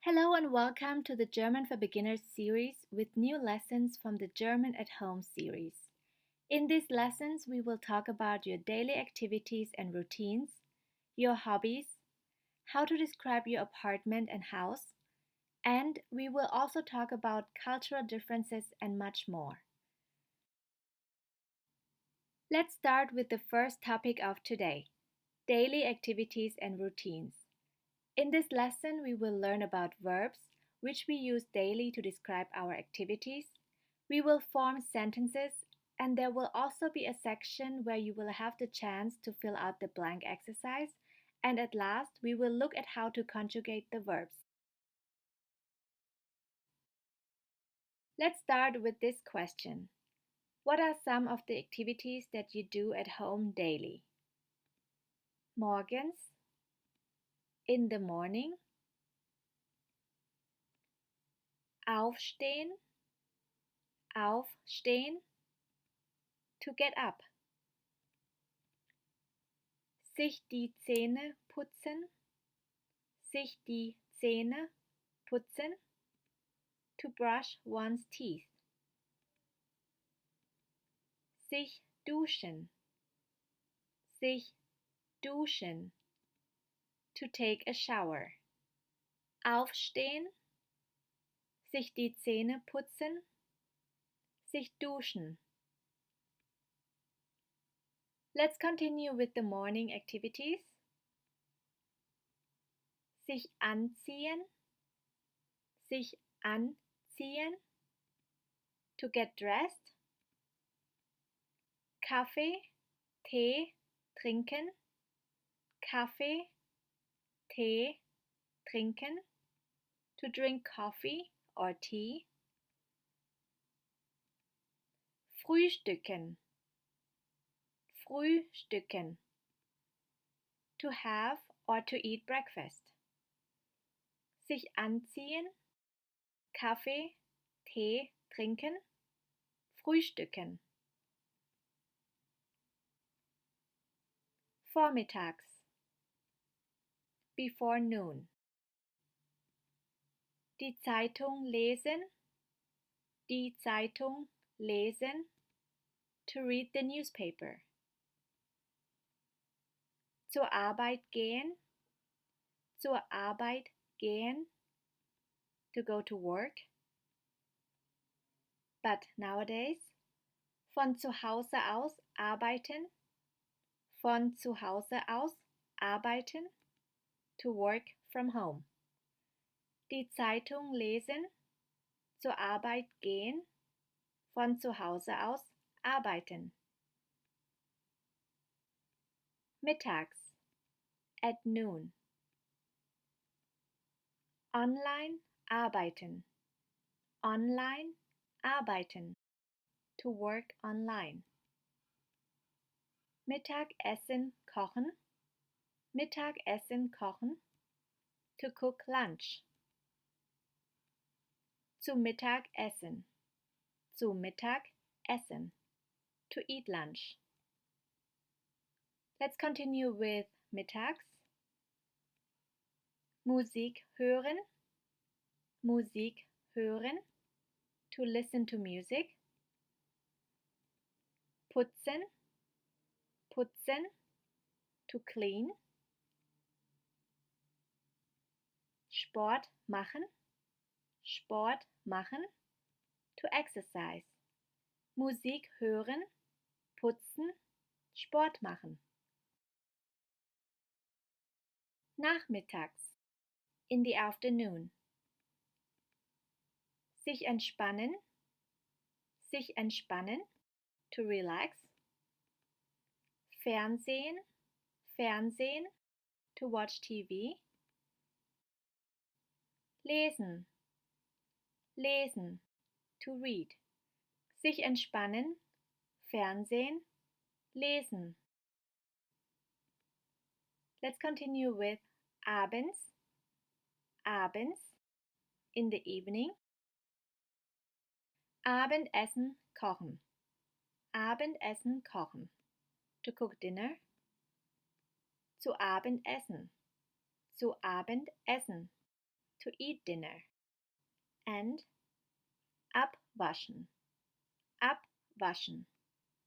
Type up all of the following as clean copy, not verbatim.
Hello and welcome to the German for Beginners series with new lessons from the German at Home series. In these lessons, we will talk about your daily activities and routines, your hobbies, how to describe your apartment and house, and we will also talk about cultural differences and much more. Let's start with the first topic of today, daily activities and routines. In this lesson, we will learn about verbs, which we use daily to describe our activities. We will form sentences, and there will also be a section where you will have the chance to fill out the blank exercise. And at last, we will look at how to conjugate the verbs. Let's start with this question. What are some of the activities that you do at home daily? Morgens, in the morning, aufstehen, aufstehen, to get up. Sich die Zähne putzen, sich die Zähne putzen, to brush one's teeth. Sich duschen, sich duschen, to take a shower. Aufstehen, sich die Zähne putzen, sich duschen. Let's continue with the morning activities. Sich anziehen, sich anziehen, to get dressed. Kaffee, Tee trinken, Kaffee, Tee trinken, to drink coffee or tea. Frühstücken, frühstücken, to have or to eat breakfast. Sich anziehen, Kaffee, Tee trinken, frühstücken. Vormittags, before noon. Die Zeitung lesen, die Zeitung lesen, to read the newspaper. Zur Arbeit gehen, zur Arbeit gehen, to go to work. But nowadays, von zu Hause aus arbeiten, von zu Hause aus arbeiten, to work from home. Die Zeitung lesen, zur Arbeit gehen, von zu Hause aus arbeiten. Mittags, at noon. Online arbeiten, online arbeiten, to work online. Mittagessen kochen, Mittagessen kochen, to cook lunch. Zu Mittag essen, zu Mittag essen, to eat lunch. Let's continue with mittags. Musik hören, Musik hören, to listen to music. Putzen, putzen, to clean. Sport machen, Sport machen, to exercise. Musik hören, putzen, Sport machen. Nachmittags, in the afternoon. Sich entspannen, sich entspannen, to relax. Fernsehen, Fernsehen, to watch TV. Lesen, lesen, to read. Sich entspannen, Fernsehen, lesen. Let's continue with abends, abends, in the evening. Abendessen kochen, Abendessen kochen, to cook dinner. Zu Abendessen, zu Abendessen, to eat dinner. And abwaschen, abwaschen,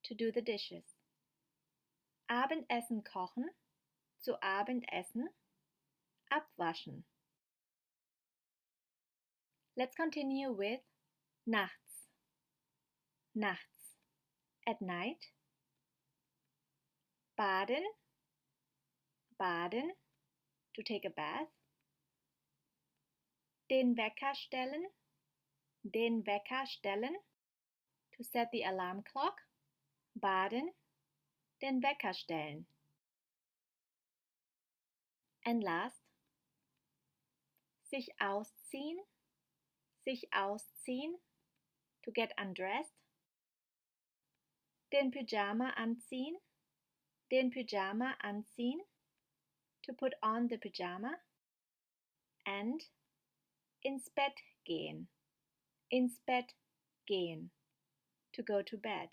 to do the dishes. Abendessen kochen, zu Abend essen, abwaschen. Let's continue with nachts, nachts, at night. Baden, baden, to take a bath. Den Wecker stellen, to set the alarm clock. Baden, den Wecker stellen. And last, sich ausziehen, to get undressed. Den Pyjama anziehen, to put on the pyjama. And ins Bett gehen, to go to bed.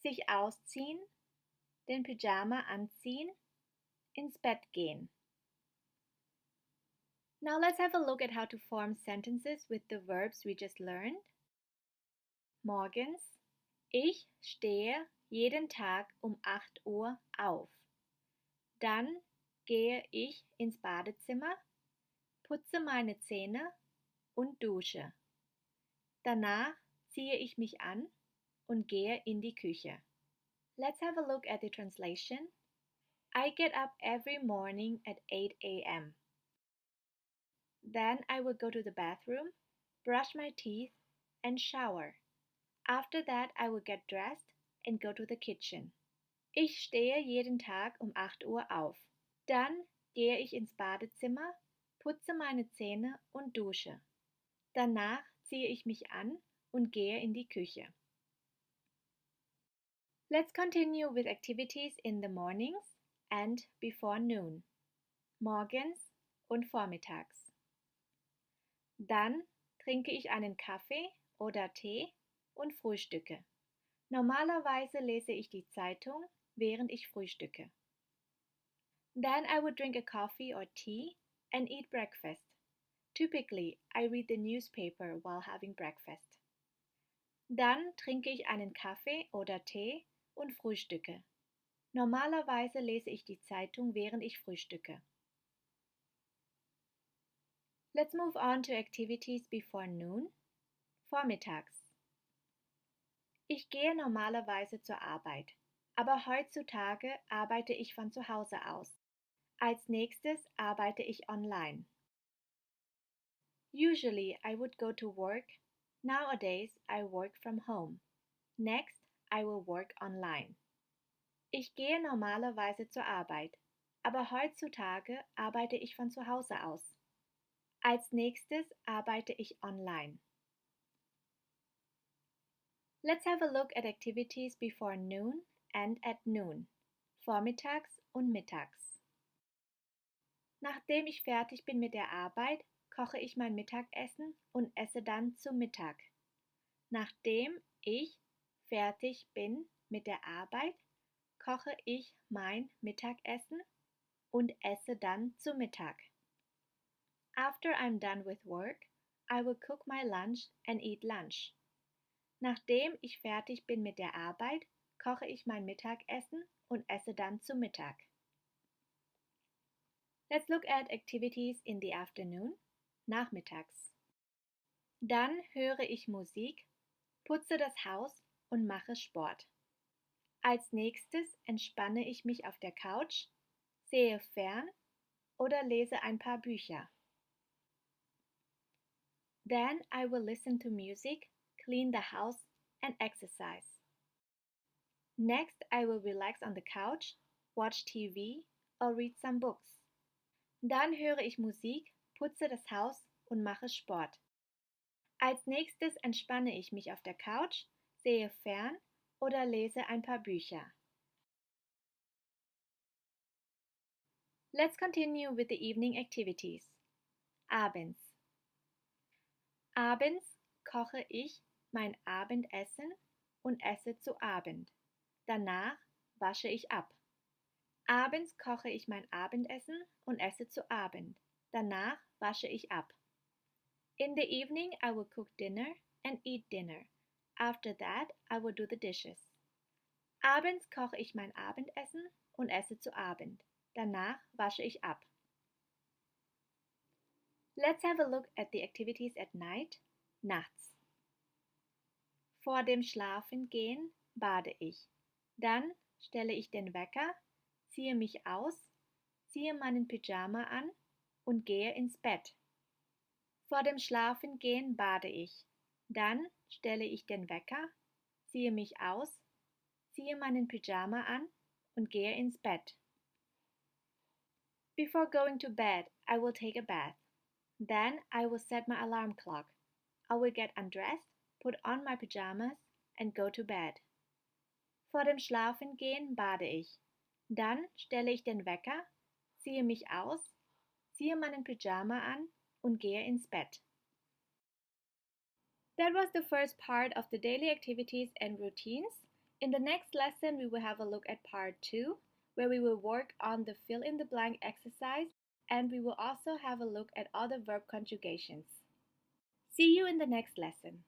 Sich ausziehen, den Pyjama anziehen, ins Bett gehen. Now let's have a look at how to form sentences with the verbs we just learned. Morgens, ich stehe jeden Tag um 8 Uhr auf. Dann gehe ich ins Badezimmer, putze meine Zähne und dusche. Danach ziehe ich mich an und gehe in die Küche. Let's have a look at the translation. I get up every morning at 8 a.m. Then I will go to the bathroom, brush my teeth, and shower. After that, I will get dressed and go to the kitchen. Ich stehe jeden Tag um 8 Uhr auf. Dann gehe ich ins Badezimmer, putze meine Zähne und dusche. Danach ziehe ich mich an und gehe in die Küche. Let's continue with activities in the mornings and before noon. Morgens und vormittags. Dann trinke ich einen Kaffee oder Tee und frühstücke. Normalerweise lese ich die Zeitung, während ich frühstücke. Then I would drink a coffee or tea and eat breakfast. Typically, I read the newspaper while having breakfast. Dann trinke ich einen Kaffee oder Tee und frühstücke. Normalerweise lese ich die Zeitung, während ich frühstücke. Let's move on to activities before noon. Vormittags. Ich gehe normalerweise zur Arbeit, aber heutzutage arbeite ich von zu Hause aus. Als nächstes arbeite ich online. Usually I would go to work. Nowadays I work from home. Next I will work online. Ich gehe normalerweise zur Arbeit, aber heutzutage arbeite ich von zu Hause aus. Als nächstes arbeite ich online. Let's have a look at activities before noon and at noon. Vormittags und mittags. Nachdem ich fertig bin mit der Arbeit, koche ich mein Mittagessen und esse dann zu Mittag. Nachdem ich fertig bin mit der Arbeit, koche ich mein Mittagessen und esse dann zu Mittag. After I'm done with work, I will cook my lunch and eat lunch. Nachdem ich fertig bin mit der Arbeit, koche ich mein Mittagessen und esse dann zu Mittag. Let's look at activities in the afternoon, nachmittags. Dann höre ich Musik, putze das Haus und mache Sport. Als nächstes entspanne ich mich auf der Couch, sehe fern oder lese ein paar Bücher. Then I will listen to music, clean the house and exercise. Next, I will relax on the couch, watch TV or read some books. Dann höre ich Musik, putze das Haus und mache Sport. Als nächstes entspanne ich mich auf der Couch, sehe fern oder lese ein paar Bücher. Let's continue with the evening activities. Abends. Abends koche ich mein Abendessen und esse zu Abend. Danach wasche ich ab. Abends koche ich mein Abendessen und esse zu Abend. Danach wasche ich ab. In the evening, I will cook dinner and eat dinner. After that, I will do the dishes. Abends koche ich mein Abendessen und esse zu Abend. Danach wasche ich ab. Let's have a look at the activities at night. Nachts. Vor dem Schlafengehen bade ich. Dann stelle ich den Wecker, ziehe mich aus, ziehe meinen Pyjama an und gehe ins Bett. Vor dem Schlafengehen bade ich. Dann stelle ich den Wecker, ziehe mich aus, ziehe meinen Pyjama an und gehe ins Bett. Before going to bed, I will take a bath. Then I will set my alarm clock. I will get undressed, put on my pajamas and go to bed. Vor dem Schlafengehen bade ich. Dann stelle ich den Wecker, ziehe mich aus, ziehe meinen Pyjama an und gehe ins Bett. That was the first part of the daily activities and routines. In the next lesson, we will have a look at part 2, where we will work on the fill in the blank exercise, and we will also have a look at other verb conjugations. See you in the next lesson.